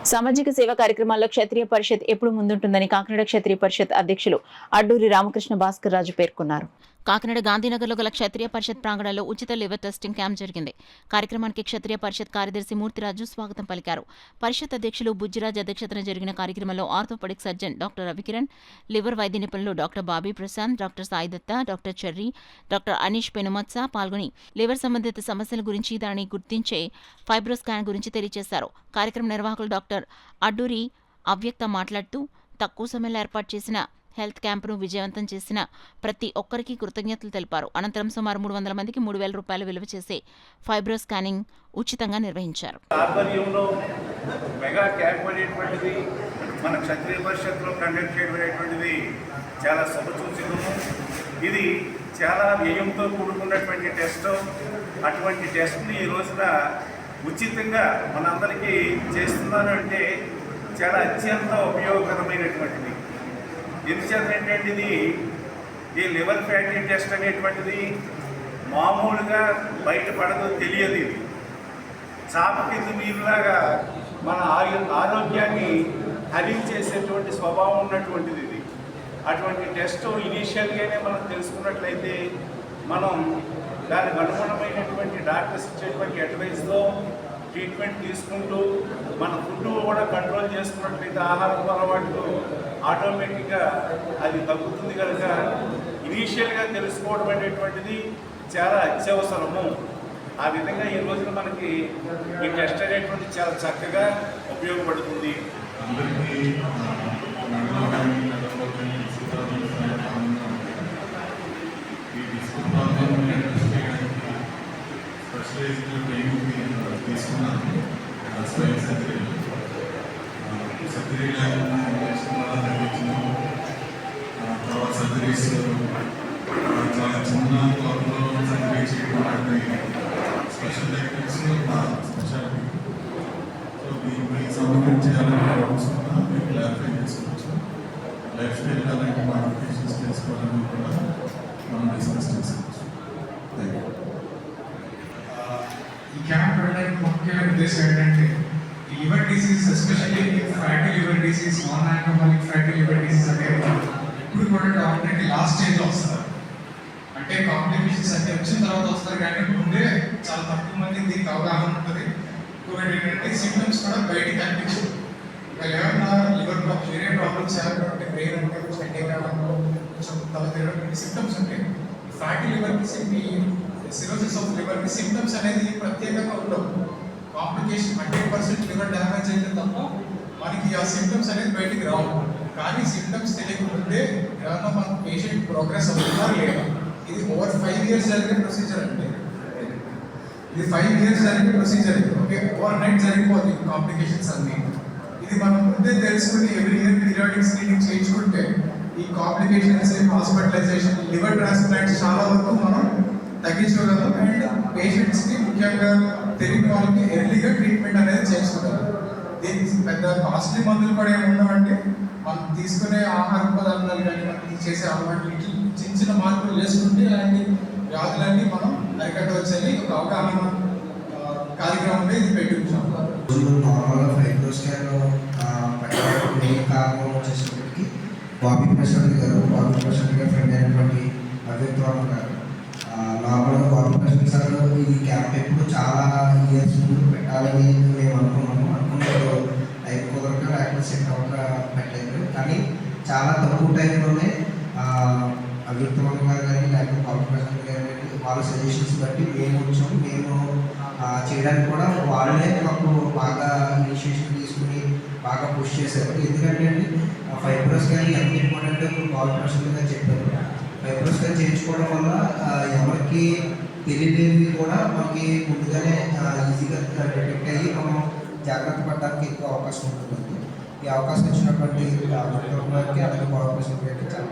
సామాజిక సేవా కార్యక్రమాల్లో క్షత్రియ పరిషత్ ఎప్పుడు ముందుంటుందని కాకినాడ క్షత్రియ పరిషత్ అధ్యక్షులు అడ్డూరి రామకృష్ణ భాస్కర్ రాజు పేర్కొన్నారు. కాకినాడ గాంధీనగర్లో గల క్షత్రియ పరిషత్ ప్రాంగణంలో ఉచిత లివర్ టెస్టింగ్ క్యాంప్ జరిగింది. కార్యక్రమానికి క్షత్రియ పరిషత్ కార్యదర్శి మూర్తిరాజు స్వాగతం పలికారు. పరిషత్ అధ్యక్షులు బుజ్జిరాజ్ అధ్యక్షతన జరిగిన కార్యక్రమంలో orthopaedic surgeon doctor Ravikiran, liver వైద్య నిపుణులు doctor Bobby Prashanth, doctor Sai Datta, doctor Cherry, doctor Anish Penumatsa పాల్గొని లివర్ సంబంధిత సమస్యల గురించి, దానిని గుర్తించే ఫైబ్రోస్కాన్ గురించి తెలియజేశారు. కార్యక్రమ నిర్వాహకులు డాక్టర్ అడ్డూరి అవ్యక్త మాట్లాడుతూ తక్కువ సమయంలో ఏర్పాటు చేసిన హెల్త్ క్యాంపును విజయవంతం చేసిన ప్రతి ఒక్కరికి కృతజ్ఞతలు తెలిపారు. అనంతరం సుమారు 300 మందికి 3,000 రూపాయలు విలువ చేసే ఫైబ్రో స్కానింగ్ ఉచితంగా నిర్వహించారు. మన క్షత్రియ పరిషత్లో కండక్ట్ చేయబడేటువంటిది చాలా శుభసూచకము. ఇది చాలా వ్యయంతో కూడుకున్నటువంటి టెస్ట్. అటువంటి టెస్ట్ని ఈ రోజున ఉచితంగా మనందరికీ చేస్తున్నాను అంటే చాలా అత్యంత ఉపయోగకరమైనటువంటిది. ఎందుచేతంటే ఇది ఈ లివర్ ఫ్యాటీ టెస్ట్ అనేటువంటిది మామూలుగా బయటపడదో తెలియదు. ఇది చాప కింద నీరులాగా మన ఆరోగ్యాన్ని హరించేసేటువంటి స్వభావం ఉన్నటువంటిది ఇది. అటువంటి టెస్ట్ ఇనీషియల్గానే మనం తెలుసుకున్నట్లయితే మనం దానికి అనుగుణమైనటువంటి డాక్టర్స్ ఇచ్చేటువంటి అడ్వైస్లో ట్రీట్మెంట్ తీసుకుంటూ మన ఫుడ్ కూడా కంట్రోల్ చేసుకున్నట్లయితే ఆహారపు అలవాట్లు ఆటోమేటిక్గా అది తగ్గుతుంది. కనుక ఇనీషియల్గా తెలుసుకోవడం అనేటువంటిది చాలా అత్యవసరము. ఆ విధంగా ఈ రోజున మనకి ఈ టెస్ట్ అనేటువంటిది చాలా చక్కగా ఉపయోగపడుతుంది. తర్వాత సర్జరీస్ చాలా చిన్న క్లాత్లో సర్జరీ చేయడం స్పెషల్ టెక్నిక్స్ స్పెషాలిటీ. సో దీనికి సంబంధించి అలాంటి ప్రాబ్లమ్స్ ఉన్నా మీరు క్లారిఫై చేసుకోవచ్చు. లైఫ్ స్టైల్ అలాంటి మాడిఫికేషన్స్ చేసుకోవాలని కూడా మనం డిస్కస్ చేసుకోవచ్చు. ఈ క్యాంప్ పెట్టడానికి ముఖ్య ఉద్దేశం ఏంటంటే liver disease, especially fatty liver disease, non alcoholic fatty liver disease అనేది ఇప్పుడు కూడా డాక్టర్కి లాస్ట్ స్టేజ్లో వస్తారు. అంటే కాంప్లికేషన్స్ అంటే వచ్చిన తర్వాత వస్తారు, కానీ ముందే చాలా తక్కువ మంది దీనికి అవగాహన ఉంటుంది. ఇంకొకటి ఏంటంటే సిమ్టమ్స్ కూడా బయటికి కనిపించదు. వాళ్ళు ఏమన్నా లివర్ ప్రాబ్లమ్స్, వేరే ప్రాబ్లమ్స్ ఏమంటే బ్రెయిన్ అంటే కొంచెం హెడేక్ అవ్వడం, కొంచెం తల తిరగడం సిమ్టమ్స్ ఉంటాయి. ఫ్యాటీ లివర్కి, సిరోసిస్ ఆఫ్ లివర్కి సిమ్టమ్స్ అనేది ప్రత్యేకంగా ఉండవు. కాంప్లికేషన్ 100% లివర్ డ్యామేజ్ అయితే తప్ప మనకి ఆ సిమ్టమ్స్ అనేది బయటికి రావు. కానీ సిమ్టమ్స్ తెలియకుంటే ఏమన్నా మన పేషెంట్ ప్రోగ్రెస్ అవుతుందా లేదా. ఇది ఓవర్ 5 years జరిగే ప్రొసీజర్ అండి. ఇది 5 years జరిగే ప్రొసీజర్. ఓకే, ఓవర్ నైట్ జరిగిపోతుంది కాంప్లికేషన్స్ అన్నీ. ఇది మనం ముందే తెలుసుకుని ఎవ్రీ ఇయర్ పీరియాడిక్ స్క్రీనింగ్ చేయించుకుంటే ఈ కాంప్లికేషన్స్, హాస్పిటలైజేషన్, లివర్ ట్రాన్స్ప్లాంట్స్ చాలా వరకు మనం తగ్గించుకోగలం. అండ్ పేషెంట్స్కి ముఖ్యంగా తెలియని వాళ్ళకి ఎర్లీగా ట్రీట్మెంట్ అనేది చేసుకోగలం. దీనికి పెద్ద కాస్ట్లీ మందులు కూడా ఏముండవంటే మనం తీసుకునే ఆహార పదార్థాలు కానీ మనం చేసే అలవాట్లు చిన్న చిన్న మార్పులు చేసుకుంటే అలాంటి వ్యాధులన్నీ మనం అరికట్టవచ్చని ఒక అవగాహన కార్యక్రమంలో ఇది పెట్టి ఉంచాం. నార్మల్గా ఫైబ్రోస్కాన్ మెయిన్ కారణం వచ్చేసరికి బాబీ ప్రశాంత్ గారు ఫ్రెండ్ అయినటువంటి అవ్యక్తరామ గారు. నార్మల్గా బాబీ ప్రశాంత్ సార్ ఈ క్యాంప్ ఎప్పుడు చాలా ఇయర్స్ ముందు పెట్టాలని మేము అనుకున్నప్పుడు టైం కుదరక లేకపోతే సెట్ అవ్వక పెట్టలేదు. కానీ చాలా తక్కువ టైంలోనే అవ్యక్తరామ గారు కానీ లేకపోతే బాబీ ప్రశాంత్ గారు కానీ వాళ్ళ సజెషన్స్ బట్టి మేము చేయడానికి కూడా వాళ్ళే మాకు బాగా ఇనిషియేషన్ తీసుకుని బాగా పుష్ చేశారు. ఎందుకంటే అండి ఫైబ్రోస్కాన్ ఎంత ఇంపార్టెంట్ ఇప్పుడు బాబీ ప్రశాంత్ గారు చెప్పారు. ఫైబ్రోస్కాన్ చేయించుకోవడం వల్ల ఎవరికి తెలియలేవి కూడా మనకి ముందుగానే ఈజీగా డిటెక్ట్ అయ్యి మనం జాగ్రత్త పడడానికి ఎక్కువ అవకాశం ఉంటుంది. ఈ అవకాశం ఇచ్చినటువంటి డాక్టర్ గారికి అలాగే బాబీ ప్రశాంత్ గారికి చాలా